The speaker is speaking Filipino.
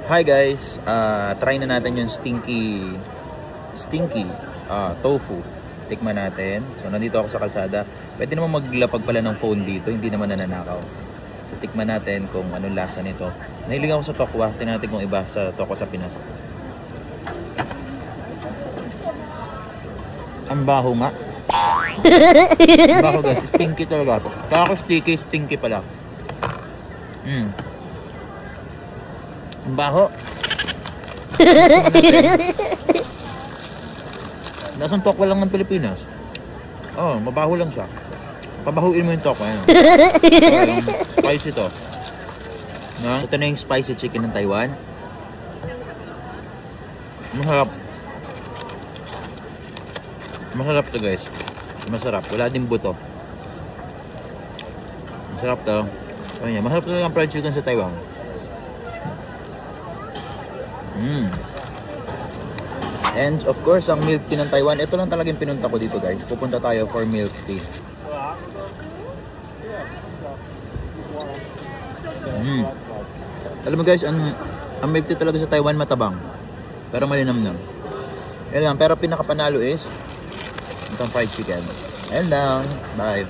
Hi guys, try na natin yung stinky tofu. Tikman natin. So nandito ako sa kalsada. Pwede naman maglapag pala ng phone dito, hindi naman nananakaw. So tikman natin kung anong lasa nito. Nahilig ako sa tokwa, tingnan natin kung iba sa tokwa sa Pinas. Ang baho nga. Ang baho guys, stinky talaga. Kaya ako sticky, stinky pala. Ang baho. Nasang tokwa lang ng Pilipinas. Oh, mabaho lang siya. Pabahuin mo yung tokwa. Yung spicy to. No? Ito na yung spicy chicken ng Taiwan. Masarap. Masarap to guys. Masarap. Wala din buto. Masarap to. Ayan, masarap talaga ang fried chicken sa Taiwan. And of course, ang milk tea ng Taiwan, ito lang talagang pinunta ko dito guys. Pupunta tayo for milk tea. Alam mo guys, ang milk tea talaga sa Taiwan matabang. Pero malinamnam. Yan lang, pero pinakapanalo is itong fried chicken. Ayan lang. Bye.